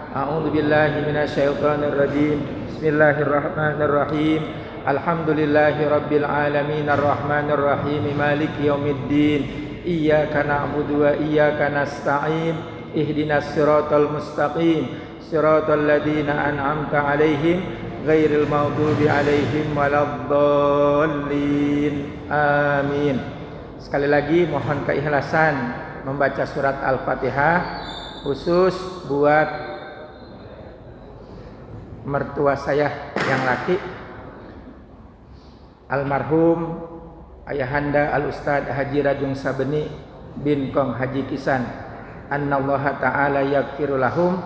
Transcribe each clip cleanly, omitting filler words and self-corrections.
A'udzu billahi minasyaitonir rajim. Bismillahirrahmanirrahim. Alhamdulillahi rabbil alamin arrahmanir rahim maliki yaumiddin. Iyyaka na'budu wa iyyaka nasta'in. Ihdinas siratal mustaqim. Siratal ladzina an'amta 'alaihim ghairil maghdubi 'alaihim waladdallin. Amin. Sekali lagi mohon keikhlasan membaca surat Al-Fatihah khusus buat mertua saya yang laki, almarhum ayahanda Al-Ustaz Haji Rajung Sabeni bin Kong Haji Kisan. Annallaha ta'ala yaghfiru lahum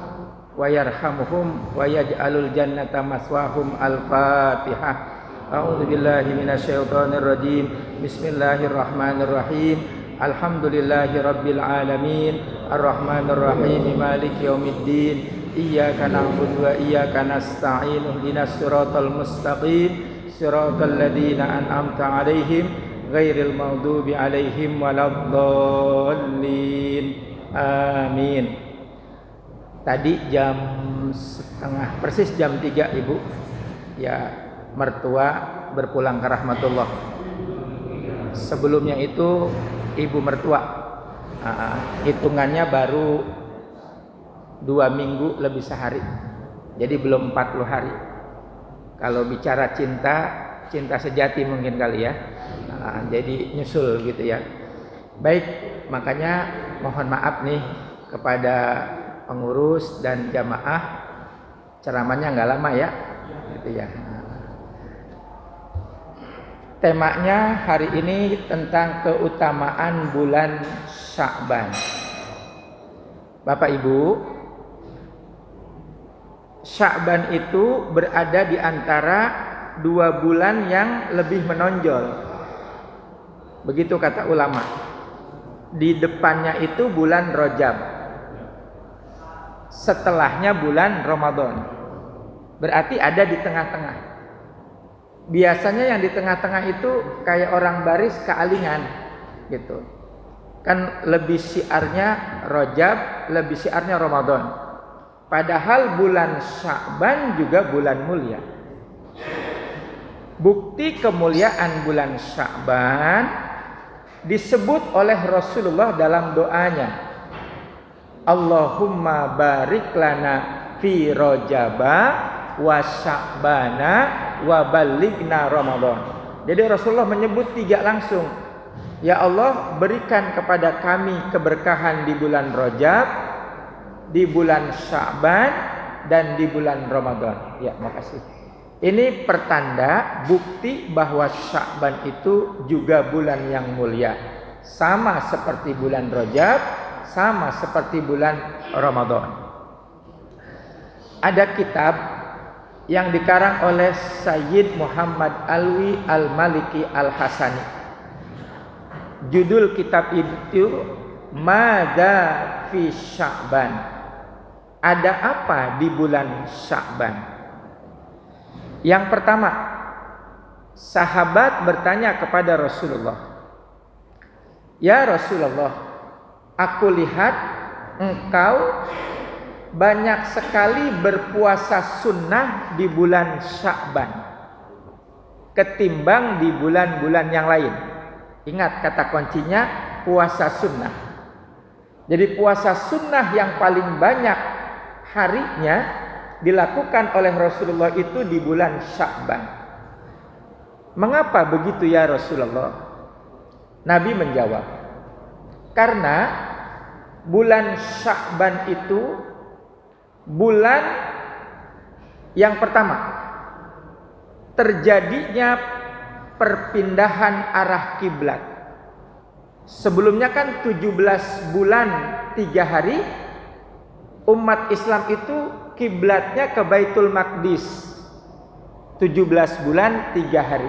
wa yarhamuhum wa yaj'alul jannata maswahum. Al-Fatihah. A'udzu billahi minasyaitonir rajim. Bismillahirrahmanirrahim. Alhamdulillahi rabbil alamin arrahmanir rahim maliki yaumiddin. Iyyaka na'budu wa iyyaka nasta'in. Ihdinas siratal mustaqim. Siratal ladzina an'amta 'alaihim ghairil maghdubi 'alaihim waladdallin. Amin. Tadi jam setengah persis jam 3 Ibu ya mertua berpulang ke rahmatullah. Sebelumnya itu ibu mertua hitungannya baru 2 minggu lebih sehari, jadi belum 40 hari. Kalau bicara cinta sejati mungkin kali ya, jadi nyusul gitu ya. Baik, makanya mohon maaf nih kepada pengurus dan jamaah, ceramahnya nggak lama ya, gitu ya. Temanya hari ini tentang keutamaan bulan Sya'ban. Bapak Ibu, Sya'ban itu berada di antara 2 bulan yang lebih menonjol. Begitu kata ulama. Di depannya itu bulan Rajab. Setelahnya bulan Ramadan. Berarti ada di tengah-tengah. Biasanya yang di tengah-tengah itu kayak orang baris kealingan gitu. Kan lebih syiarnya Rajab, lebih syiarnya Ramadan. Padahal bulan Sya'ban juga bulan mulia. Bukti kemuliaan bulan Sya'ban disebut oleh Rasulullah dalam doanya. Allahumma barik lana fi Rajaba wa Sya'bana wa balighna Ramadan. Jadi Rasulullah menyebut 3 langsung. Ya Allah, berikan kepada kami keberkahan di bulan Rajab, di bulan Sya'ban, dan di bulan Ramadan. Ya, makasih. Ini pertanda bukti bahwa Sya'ban itu juga bulan yang mulia. Sama seperti bulan Rajab, sama seperti bulan Ramadan. Ada kitab yang dikarang oleh Sayyid Muhammad Alwi Al-Maliki Al-Hasani. Judul kitab itu Mada fi Sya'ban. Ada apa di bulan Sya'ban? Yang pertama, sahabat bertanya kepada Rasulullah, "Ya Rasulullah, aku lihat engkau banyak sekali berpuasa sunnah di bulan Sya'ban ketimbang di bulan-bulan yang lain." Ingat kata kuncinya puasa sunnah. Jadi puasa sunnah yang paling banyak harinya dilakukan oleh Rasulullah itu di bulan Sya'ban. Mengapa begitu ya Rasulullah? Nabi menjawab, karena bulan Sya'ban itu bulan yang pertama terjadinya perpindahan arah kiblat. Sebelumnya kan 17 bulan 3 hari umat Islam itu kiblatnya ke Baitul Maqdis. 17 bulan 3 hari.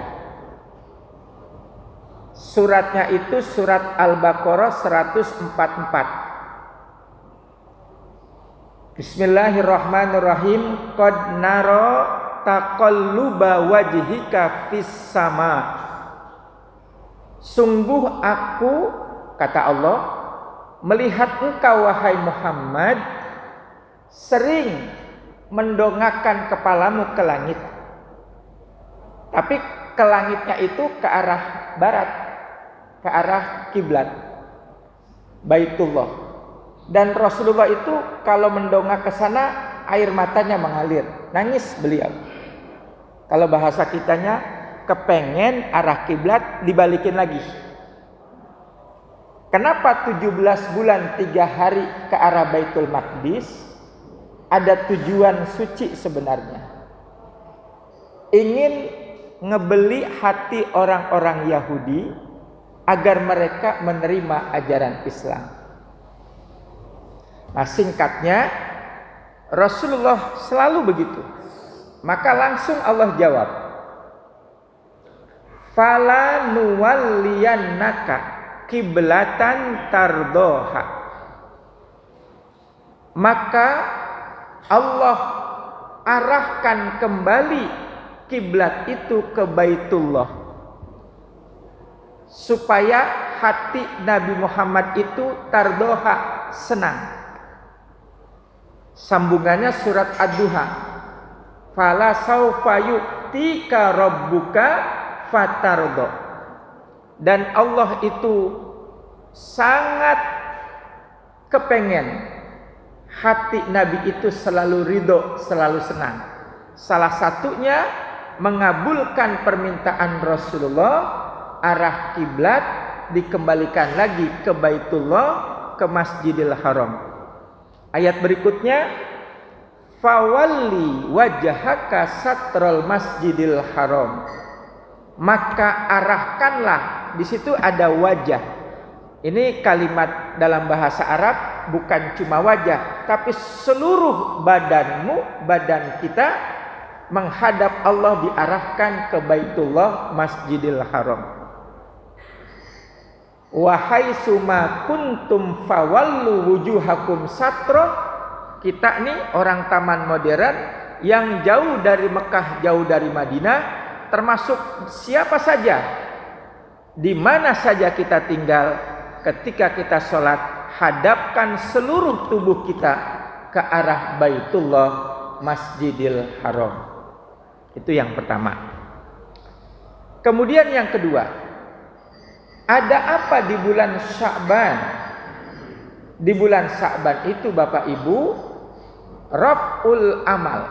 Suratnya itu surat Al-Baqarah 144. Bismillahirrahmanirrahim. Qad nara taqalluba wajhika fis sama. Sungguh aku, kata Allah, melihat engkau wahai Muhammad sering mendongakkan kepalamu ke langit. Tapi ke langitnya itu ke arah barat, ke arah kiblat Baitullah. Dan Rasulullah itu kalau mendongak ke sana air matanya mengalir, nangis beliau. Kalau bahasa kitanya kepengen arah kiblat dibalikin lagi. Kenapa 17 bulan 3 hari ke arah Baitul Maqdis? Ada tujuan suci sebenarnya. Ingin ngebeli hati orang-orang Yahudi agar mereka menerima ajaran Islam. Nah, singkatnya Rasulullah selalu begitu. Maka langsung Allah jawab, fala nuwalliyannaka kiblatan tardoha. Maka Allah arahkan kembali kiblat itu ke Baitullah, supaya hati Nabi Muhammad itu tardoha, senang. Sambungannya surat Ad-Duha, fala saufa yu'tika rabbuka fatardo. Dan Allah itu sangat kepengen hati Nabi itu selalu ridho, selalu senang. Salah satunya mengabulkan permintaan Rasulullah, arah kiblat dikembalikan lagi ke Baitullah, ke Masjidil Haram. Ayat berikutnya, fawalli wajhaka satrul Masjidil Haram. Maka arahkanlah, di situ ada wajah. Ini kalimat dalam bahasa Arab bukan cuma wajah, tapi seluruh badanmu, badan kita menghadap Allah, diarahkan ke Baitullah Masjidil Haram. Wahai suma kuntum fawallu wujuhakum satro. Kita nih orang taman modern yang jauh dari Mekah, jauh dari Madinah, termasuk siapa saja, di mana saja kita tinggal, ketika kita sholat, hadapkan seluruh tubuh kita ke arah Baitullah Masjidil Haram. Itu yang pertama. Kemudian yang kedua, ada apa di bulan Sya'ban? Di bulan Sya'ban itu Bapak Ibu, raf'ul amal,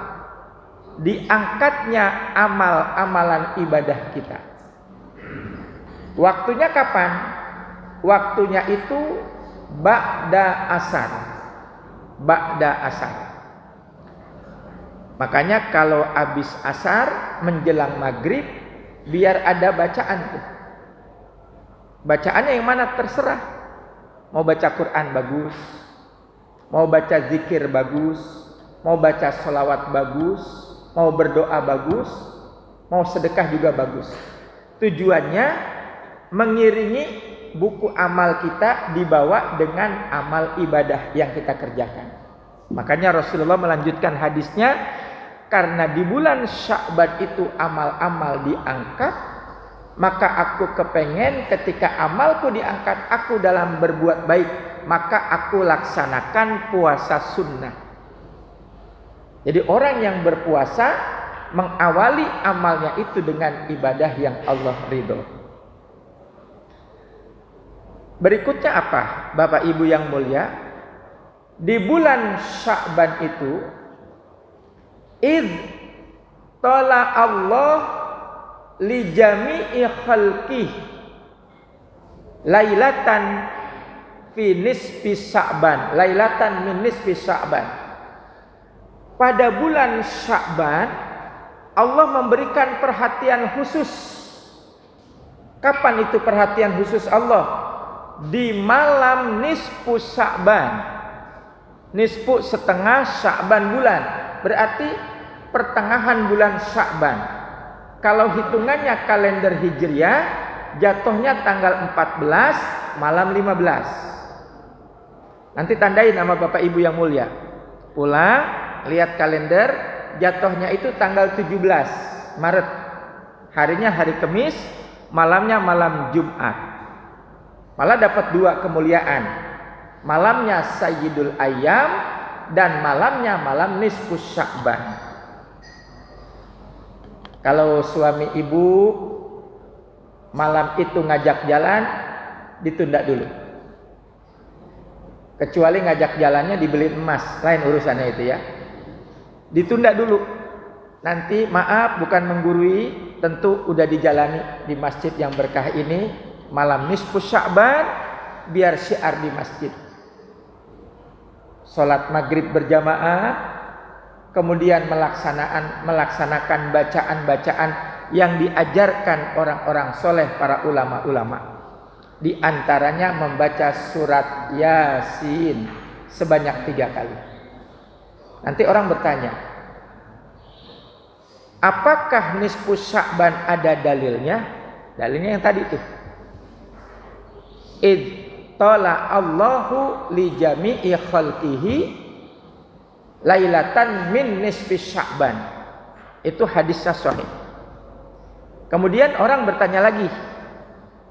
diangkatnya amal-amalan ibadah kita. Waktunya kapan? Waktunya itu ba'da asar. Ba'da asar. Makanya kalau habis asar menjelang maghrib, biar ada bacaan tuh. Bacaannya yang mana terserah. Mau baca Quran bagus, mau baca zikir bagus, mau baca sholawat bagus, mau berdoa bagus, mau sedekah juga bagus. Tujuannya mengiringi buku amal kita dibawa dengan amal ibadah yang kita kerjakan. Makanya Rasulullah melanjutkan hadisnya, karena di bulan Sya'ban itu amal-amal diangkat, maka aku kepengen ketika amalku diangkat, aku dalam berbuat baik, maka aku laksanakan puasa sunnah. Jadi orang yang berpuasa mengawali amalnya itu dengan ibadah yang Allah ridho. Berikutnya apa, Bapak Ibu yang mulia? Di bulan Sya'ban itu, id tala Allah li jami'i khalqih lailatan fi nisfi Sya'ban, lailatan min nisfi Sya'ban. Pada bulan Sya'ban Allah memberikan perhatian khusus. Kapan itu perhatian khusus Allah? Di malam nisfu Sya'ban. Nisfu setengah Sya'ban bulan, berarti pertengahan bulan Sya'ban. Kalau hitungannya kalender Hijriah, jatuhnya tanggal 14 malam 15. Nanti tandai nama Bapak Ibu yang mulia. Pulang, lihat kalender, jatuhnya itu tanggal 17 Maret. Harinya hari Kamis, malamnya malam Jumat. Malah dapat dua kemuliaan. Malamnya Sayyidul Ayyam, dan malamnya malam nisfu Sya'ban. Kalau suami ibu malam itu ngajak jalan, ditunda dulu. Kecuali ngajak jalannya dibeli emas, lain urusannya itu ya. Ditunda dulu. Nanti maaf bukan menggurui, tentu udah dijalani di masjid yang berkah ini malam nisfu Sya'ban, biar syiar di masjid. Salat maghrib berjamaah, kemudian melaksanakan bacaan-bacaan yang diajarkan orang-orang soleh para ulama-ulama. Di antaranya membaca surat Yasin sebanyak 3 kali. Nanti orang bertanya, apakah nisfu Sya'ban ada dalilnya? Dalilnya yang tadi itu. Id tala Allahu li jami'i khalqihi lailatan min nisfi Sya'ban. Itu hadis sahih. Kemudian orang bertanya lagi,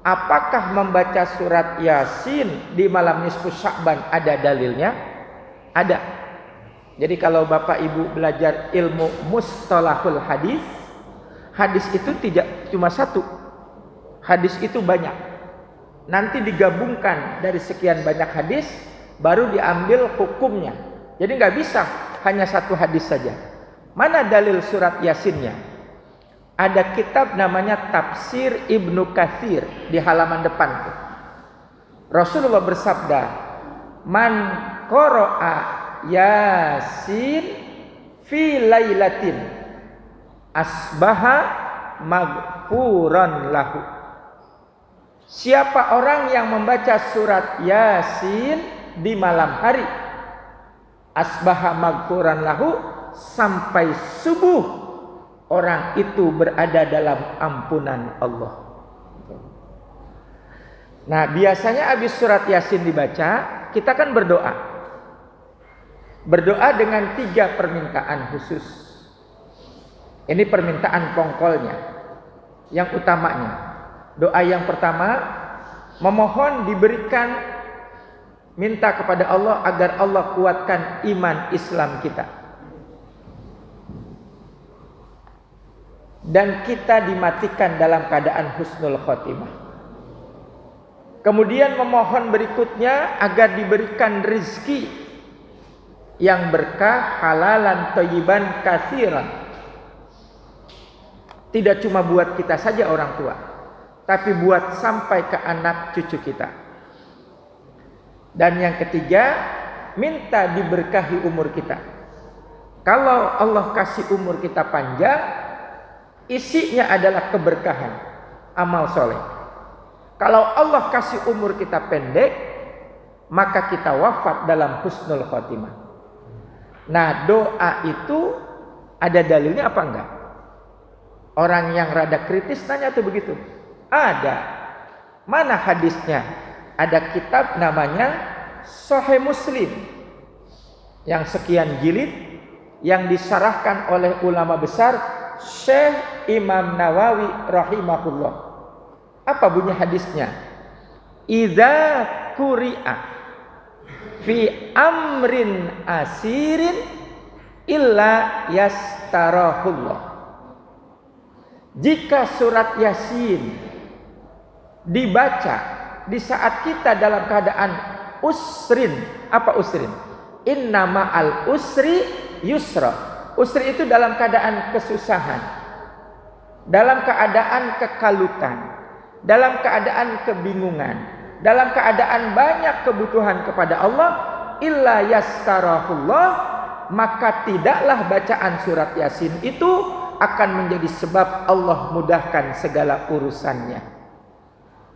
apakah membaca surat Yasin di malam nisfu Sya'ban ada dalilnya? Ada. Jadi kalau Bapak Ibu belajar ilmu mustalahul hadis, hadis itu tidak cuma satu. Hadis itu banyak. Nanti digabungkan dari sekian banyak hadis, baru diambil hukumnya. Jadi nggak bisa hanya satu hadis saja. Mana dalil surat Yasinnya? Ada kitab namanya Tafsir Ibnu Katsir di halaman depan. Rasulullah bersabda, "Man qara'a Yasin fi lailatin asbaha maghfuran lahu." Siapa orang yang membaca surat Yasin di malam hari, asbaha maghfuran lahu, sampai subuh orang itu berada dalam ampunan Allah. Nah, biasanya habis surat Yasin dibaca, kita kan berdoa. Berdoa dengan 3 permintaan khusus. Ini permintaan pongkolnya. Yang utamanya, doa yang pertama memohon diberikan, minta kepada Allah agar Allah kuatkan iman Islam kita. Dan kita dimatikan dalam keadaan husnul khotimah. Kemudian memohon berikutnya agar diberikan rezeki yang berkah, halalan, thayyiban, katsiran. Tidak cuma buat kita saja orang tua, tapi buat sampai ke anak cucu kita. Dan yang ketiga, minta diberkahi umur kita. Kalau Allah kasih umur kita panjang, isinya adalah keberkahan, amal soleh. Kalau Allah kasih umur kita pendek, maka kita wafat dalam husnul khotimah. Nah, doa itu ada dalilnya apa enggak? Orang yang rada kritis tanya tuh begitu. Ada. Mana hadisnya? Ada kitab namanya Sahih Muslim yang sekian jilid, yang disarahkan oleh ulama besar Syekh Imam Nawawi rahimahullah. Apa bunyi hadisnya? Idza quri'a fi amrin asirin illa yastarahullah. Jika surat Yasin dibaca di saat kita dalam keadaan usrin, apa usrin? Inna ma'al usri yusra. Usri itu dalam keadaan kesusahan, dalam keadaan kekalutan, dalam keadaan kebingungan, dalam keadaan banyak kebutuhan kepada Allah, illa yastarahullah, maka tidaklah bacaan surat Yasin itu akan menjadi sebab Allah mudahkan segala urusannya.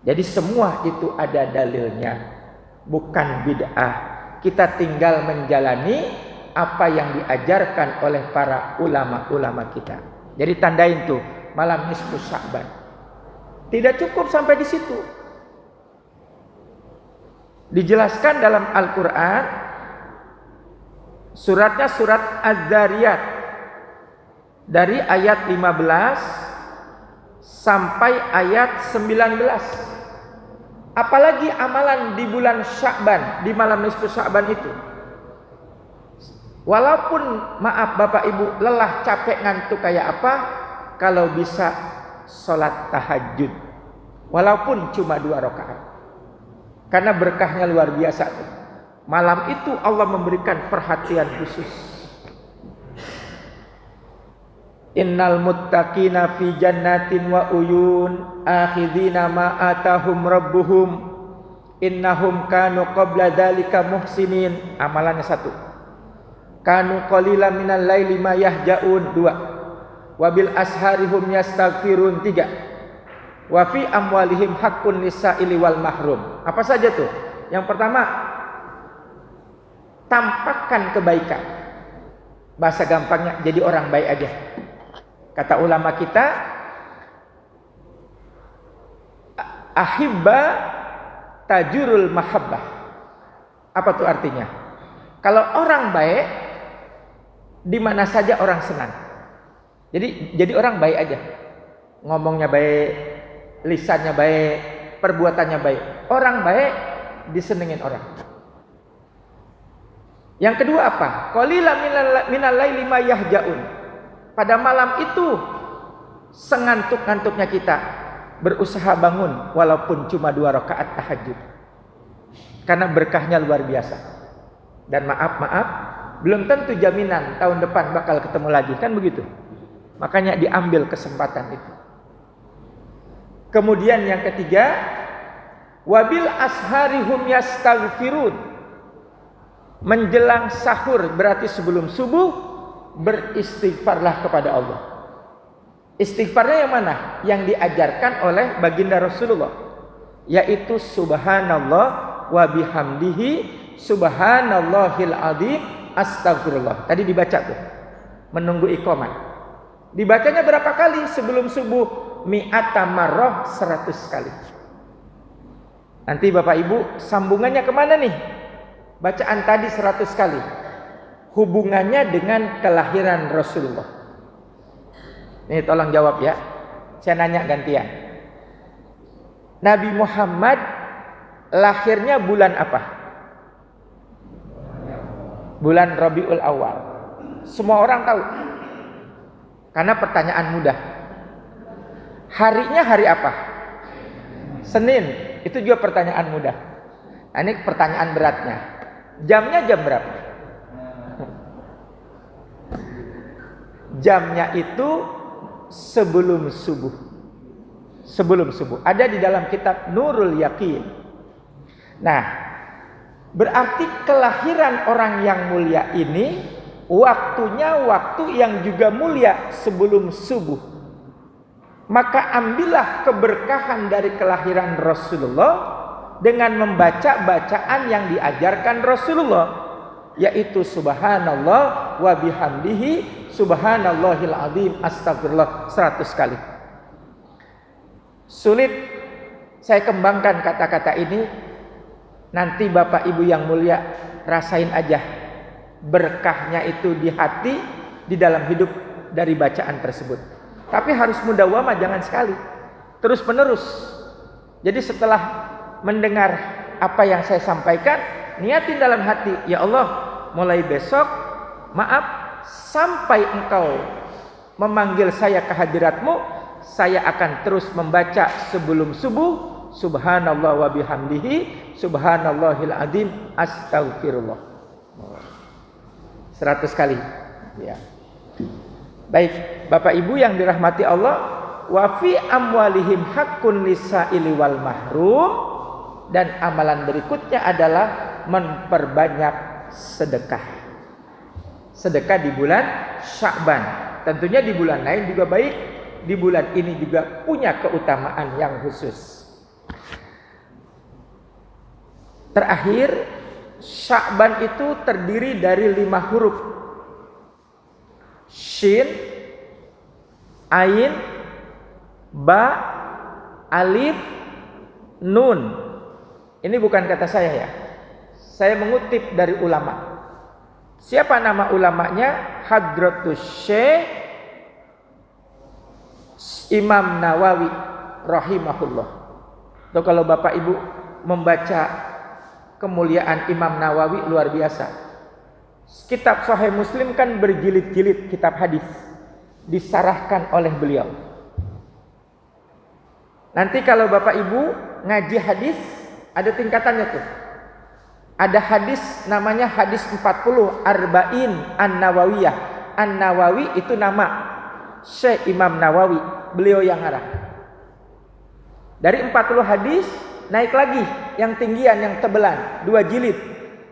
Jadi semua itu ada dalilnya, bukan bid'ah. Kita tinggal menjalani apa yang diajarkan oleh para ulama-ulama kita. Jadi tandain tuh malam nisfu Sya'ban. Tidak cukup sampai di situ. Dijelaskan dalam Al-Quran, suratnya surat Az-Zariyat, dari ayat 15 sampai ayat 19. Apalagi amalan di bulan Sya'ban, di malam nisfu Sya'ban itu. Walaupun maaf Bapak Ibu lelah, capek, ngantuk kayak apa, kalau bisa sholat tahajud, walaupun cuma 2 rakaat, karena berkahnya luar biasa. Malam itu Allah memberikan perhatian khusus. Innal muttaqina fi jannatin wa uyun akhidina ma atahum rabbuhum innahum kanu qabla dzalika muhsinin. Amalannya 1. Kanu qalilan minal laili ma yahjaun. 2. Wabil asharihum yastaghfirun. 3. Wa fi amwalihim haqqun lis-sa'ili wal mahrum. Apa saja tuh? Yang pertama, tampakkan kebaikan. Bahasa gampangnya, jadi orang baik aja. Kata ulama kita, ahibba tajurul mahabbah. Apa tuh artinya? Kalau orang baik, di mana saja orang senang. Jadi orang baik aja. Ngomongnya baik, lisannya baik, perbuatannya baik. Orang baik disenengin orang. Yang kedua apa? Qalilan minal laili ma yahjaun. Pada malam itu sengantuk-ngantuknya kita berusaha bangun walaupun cuma 2 rakaat tahajud. Karena berkahnya luar biasa. Dan maaf, belum tentu jaminan tahun depan bakal ketemu lagi, kan begitu. Makanya diambil kesempatan itu. Kemudian yang ketiga, wabil asharihum yastaghfirun. Menjelang sahur berarti sebelum subuh, beristighfarlah kepada Allah. Istighfarnya yang mana? Yang diajarkan oleh baginda Rasulullah, yaitu subhanallah wa bihamdihi subhanallahil azim astagfirullah. Tadi dibaca tuh, menunggu iqamah. Dibacanya berapa kali sebelum subuh? Mi'ata marrah, 100 kali. Nanti Bapak Ibu sambungannya kemana nih? Bacaan tadi 100 kali. Hubungannya dengan kelahiran Rasulullah. Nih tolong jawab ya. Saya nanya gantian. Nabi Muhammad lahirnya bulan apa? Bulan Rabiul Awal. Semua orang tahu. Karena pertanyaan mudah. Harinya hari apa? Senin. Itu juga pertanyaan mudah. Nah, ini pertanyaan beratnya. Jamnya jam berapa? Jamnya itu sebelum subuh. Sebelum subuh. Ada di dalam kitab Nurul Yaqin. Nah, berarti kelahiran orang yang mulia ini waktunya waktu yang juga mulia sebelum subuh. Maka ambillah keberkahan dari kelahiran Rasulullah dengan membaca bacaan yang diajarkan Rasulullah, yaitu subhanallah wa bihamdihi subhanallahil azim astagfirullah 100 kali. Sulit saya kembangkan kata-kata ini. Nanti Bapak Ibu yang mulia rasain aja berkahnya itu di hati, di dalam hidup dari bacaan tersebut. Tapi harus mudawamah, jangan sekali, terus menerus. Jadi setelah mendengar apa yang saya sampaikan, niatin dalam hati, ya Allah, mulai besok, maaf, sampai Engkau memanggil saya ke hadirat-Mu, saya akan terus membaca sebelum subuh subhanallah wa bihamdihi subhanallahil azim astagfirullah 100 kali ya. Baik Bapak Ibu yang dirahmati Allah, wa fi amwalihim haqqun lis-sa'ili wal mahrum. Dan amalan berikutnya adalah memperbanyak sedekah. Sedekah di bulan Sya'ban. Tentunya di bulan lain juga baik, di bulan ini juga punya keutamaan yang khusus. Terakhir, Sya'ban itu terdiri dari 5 huruf. Shin, Ain, Ba, Alif, Nun. Ini bukan kata saya ya. Saya mengutip dari ulama. Siapa nama ulamanya? Hadratus Syekh Imam Nawawi rahimahullah. Tuh kalau Bapak Ibu membaca kemuliaan Imam Nawawi luar biasa. Kitab Sahih Muslim kan berjilid-jilid kitab hadis, disarahkan oleh beliau. Nanti kalau Bapak Ibu ngaji hadis, ada tingkatannya tuh. Ada hadis namanya hadis 40 Arba'in An-Nawawiyah. An-Nawawi itu nama Syekh Imam Nawawi, beliau yang ngarang. Dari 40 hadis naik lagi yang tinggian, yang tebelan, 2 jilid.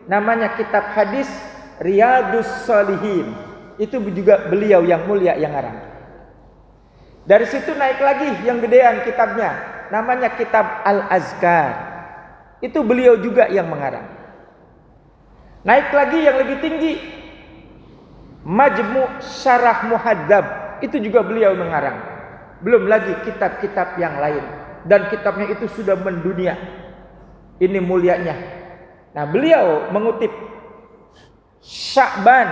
Namanya kitab hadis Riyadus Shalihin. Itu juga beliau yang mulia yang ngarang. Dari situ naik lagi yang gedean kitabnya, namanya kitab Al-Azkar. Itu beliau juga yang mengarang. Naik lagi yang lebih tinggi, Majmu' Syarah Muhadzab. Itu juga beliau mengarang. Belum lagi kitab-kitab yang lain. Dan kitabnya itu sudah mendunia. Ini mulianya. Nah, beliau mengutip Sya'ban,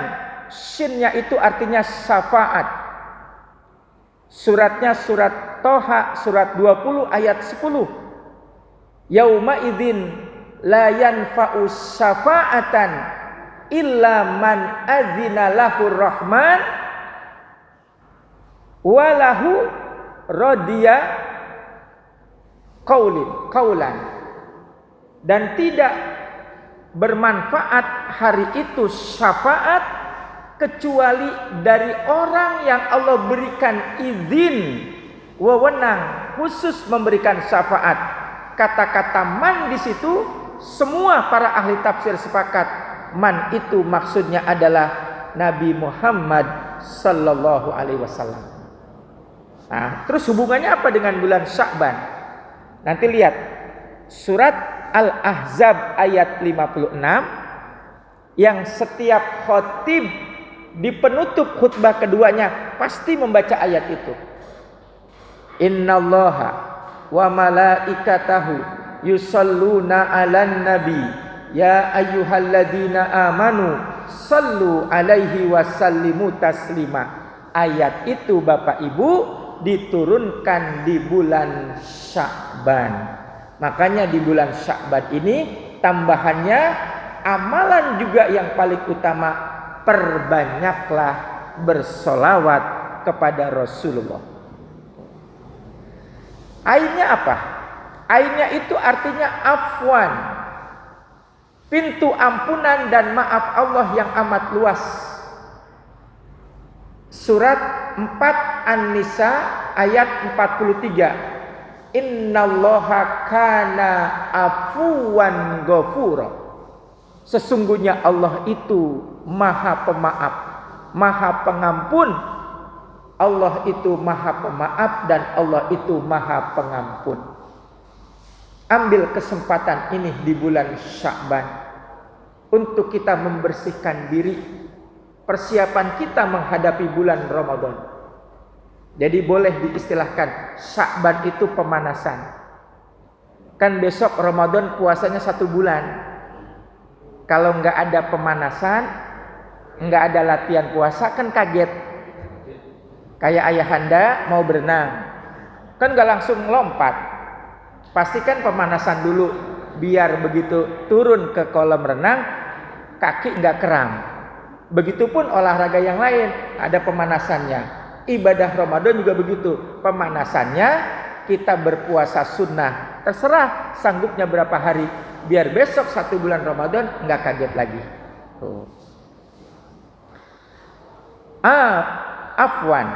shinnya itu artinya syafaat. Suratnya surat Toha, surat 20 ayat 10. Yauma idzin la yanfa'u syafa'atan illa man adzina lahu rahman walahu radiya qaulan. Dan tidak bermanfaat hari itu syafaat kecuali dari orang yang Allah berikan izin, wewenang khusus memberikan syafaat. Kata-kata man di situ semua para ahli tafsir sepakat, man itu maksudnya adalah Nabi Muhammad sallallahu alaihi wasallam. Nah, terus hubungannya apa dengan bulan Sya'ban? Nanti lihat surat Al-Ahzab ayat 56 yang setiap khotib di penutup khutbah keduanya pasti membaca ayat itu. Innallaha wa malaikatahu yusalluna 'alan nabi ya ayyuhalladzina amanu sallu 'alaihi wa sallimu taslima. Ayat itu Bapak Ibu diturunkan di bulan Sya'ban. Makanya di bulan Sya'ban ini tambahannya amalan juga yang paling utama, perbanyaklah bersolawat kepada Rasulullah. Ainnya apa? Ainnya itu artinya afwan, pintu ampunan dan maaf Allah yang amat luas. Surat 4 An-Nisa ayat 43. Innallaha kana afuwan ghafura. Sesungguhnya Allah itu Maha Pemaaf, Maha Pengampun. Allah itu Maha Pemaaf dan Allah itu Maha Pengampun. Ambil kesempatan ini di bulan Sya'ban untuk kita membersihkan diri, persiapan kita menghadapi bulan Ramadan. Jadi boleh diistilahkan Sya'ban itu pemanasan. Kan besok Ramadan puasanya 1 bulan. Kalau nggak ada pemanasan, nggak ada latihan puasa, kan kaget. Kayak ayahanda mau berenang, kan nggak langsung lompat. Pastikan pemanasan dulu, biar begitu turun ke kolam renang, kaki nggak kram. Begitupun olahraga yang lain, ada pemanasannya. Ibadah Ramadan juga begitu, pemanasannya kita berpuasa sunnah, terserah sanggupnya berapa hari, biar besok 1 bulan Ramadan nggak kaget lagi. Afwan.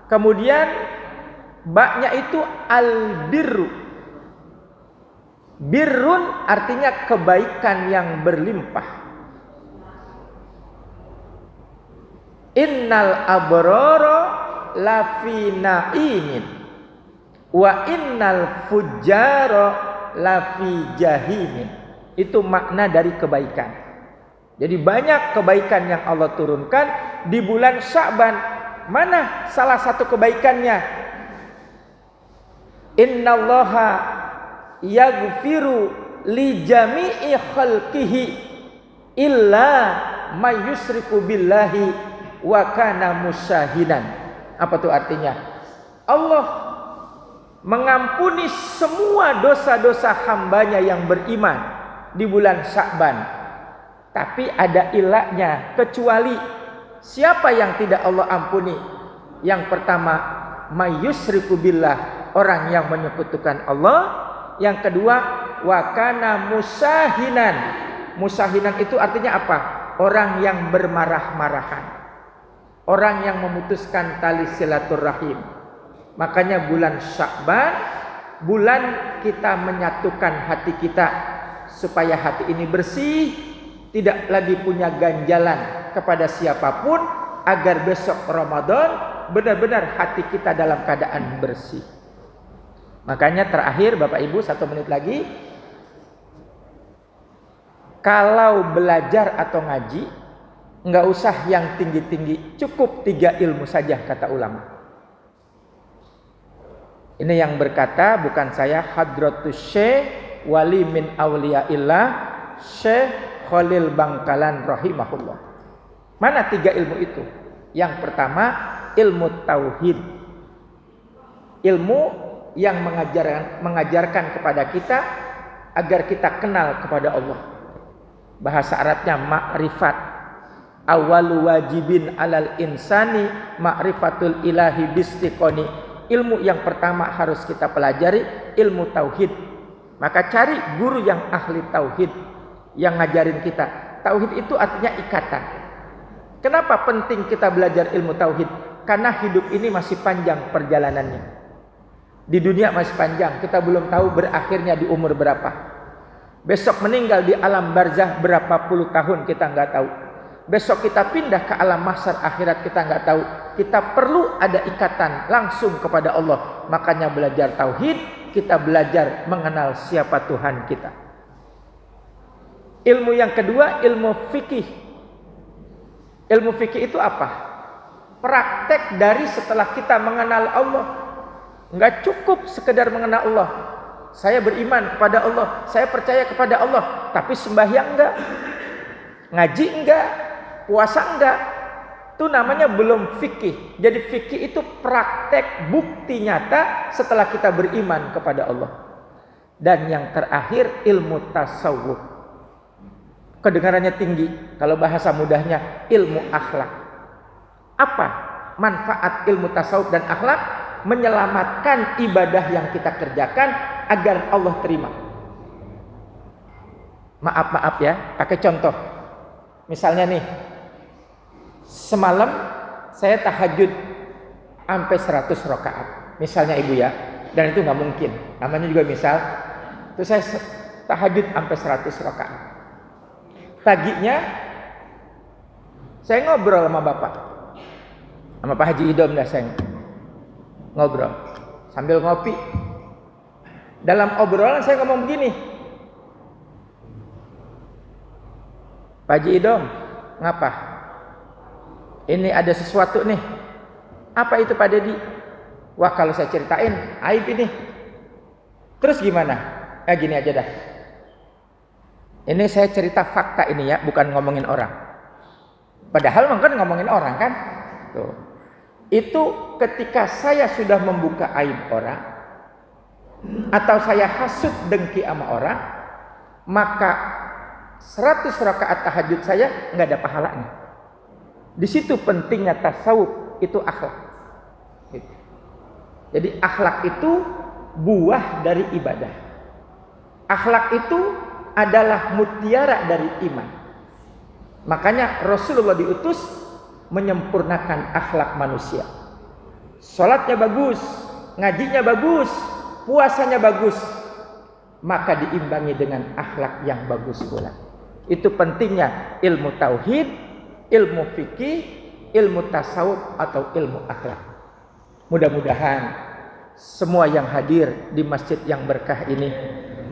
Kemudian baknya itu al-birru. Birrun artinya kebaikan yang berlimpah. Innal abrara lafi na'imin wa innal fujjara lafi jahimin. Itu makna dari kebaikan. Jadi banyak kebaikan yang Allah turunkan di bulan Sya'ban. Mana salah satu kebaikannya? Innallaha yaghfiru li jami'i khalqihi illa may yusriku billahi wa kana musyahidan. Apa tuh artinya? Allah mengampuni semua dosa-dosa hambanya yang beriman di bulan Sya'ban. Tapi ada ilahnya, kecuali siapa yang tidak Allah ampuni? Yang pertama, mayyusriku billah, orang yang menyekutukan Allah. Yang kedua, wa kana musahinan. Musahinan itu artinya apa? Orang yang bermarah-marahan, orang yang memutuskan tali silaturahim. Makanya bulan Sya'ban, bulan kita menyatukan hati kita supaya hati ini bersih, tidak lagi punya ganjalan kepada siapapun, agar besok Ramadan benar-benar hati kita dalam keadaan bersih. Makanya terakhir Bapak Ibu, 1 menit lagi, kalau belajar atau ngaji, enggak usah yang tinggi-tinggi, cukup 3 ilmu saja kata ulama. Ini yang berkata bukan saya, Hadratus Syekh Wali min Auliyaillah Syekh Khalil Bangkalan rahimahullah. Mana 3 ilmu itu? Yang pertama, ilmu tauhid. Ilmu yang mengajarkan kepada kita agar kita kenal kepada Allah. Bahasa Arabnya ma'rifat. Awalu wajibin alal insani ma'rifatul ilahi bistiqoni. Ilmu yang pertama harus kita pelajari, ilmu tauhid. Maka cari guru yang ahli tauhid, yang ngajarin kita. Tauhid itu artinya ikatan. Kenapa penting kita belajar ilmu tauhid? Karena hidup ini masih panjang perjalanannya. Di dunia masih panjang, kita belum tahu berakhirnya di umur berapa. Besok meninggal di alam barzah berapa puluh tahun kita nggak tahu. Besok kita pindah ke alam mahsyar akhirat kita nggak tahu. Kita perlu ada ikatan langsung kepada Allah. Makanya belajar tauhid, kita belajar mengenal siapa Tuhan kita. Ilmu yang kedua, ilmu fikih. Ilmu fikih itu apa? Praktek dari setelah kita mengenal Allah. Enggak cukup sekedar mengenal Allah. Saya beriman kepada Allah, saya percaya kepada Allah, tapi sembahyang enggak, ngaji enggak, puasa enggak. Itu namanya belum fikih. Jadi fikih itu praktek bukti nyata setelah kita beriman kepada Allah. Dan yang terakhir, ilmu tasawuf. Kedengarannya tinggi, kalau bahasa mudahnya ilmu akhlak. Apa manfaat ilmu tasawuf dan akhlak? Menyelamatkan ibadah yang kita kerjakan agar Allah terima. Maaf ya, pakai contoh. Misalnya nih, semalam saya tahajud sampai 100 rakaat. Misalnya ibu ya, dan itu nggak mungkin. Namanya juga misal. Itu saya tahajud sampai 100 rakaat. Paginya saya ngobrol sama bapak, sama Pak Haji Idom dah saya ngobrol sambil ngopi. Dalam obrolan saya ngomong begini, Pak Haji Idom, ngapa? Ini ada sesuatu nih. Apa itu Pak Dedi? Wah, kalau saya ceritain aib ini. Terus gimana? Gini aja dah. Ini saya cerita fakta ini ya, bukan ngomongin orang. Padahal kan ngomongin orang kan? Tuh. Itu ketika saya sudah membuka aib orang, atau saya hasut dengki sama orang, maka 100 rakaat tahajud saya nggak ada pahalanya. Di situ pentingnya tasawuf, itu akhlak. Jadi akhlak itu buah dari ibadah. Akhlak itu adalah mutiara dari iman. Makanya Rasulullah diutus menyempurnakan akhlak manusia. Salatnya bagus, ngajinya bagus, puasanya bagus, maka diimbangi dengan akhlak yang bagus pula. Itu pentingnya ilmu tauhid, ilmu fikih, ilmu tasawuf atau ilmu akhlak. Mudah-mudahan semua yang hadir di masjid yang berkah ini,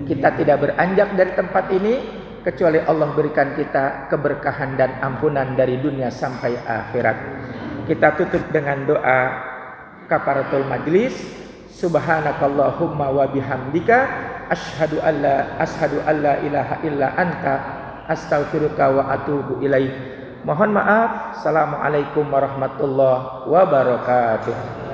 kita tidak beranjak dari tempat ini kecuali Allah berikan kita keberkahan dan ampunan dari dunia sampai akhirat. Kita tutup dengan doa kafaratul majlis. Subhanakallahumma wa bihamdika asyhadu alla ilaha illa anta astaghfiruka wa atubu ilaik. Mohon maaf. Assalamualaikum warahmatullahi wabarakatuh.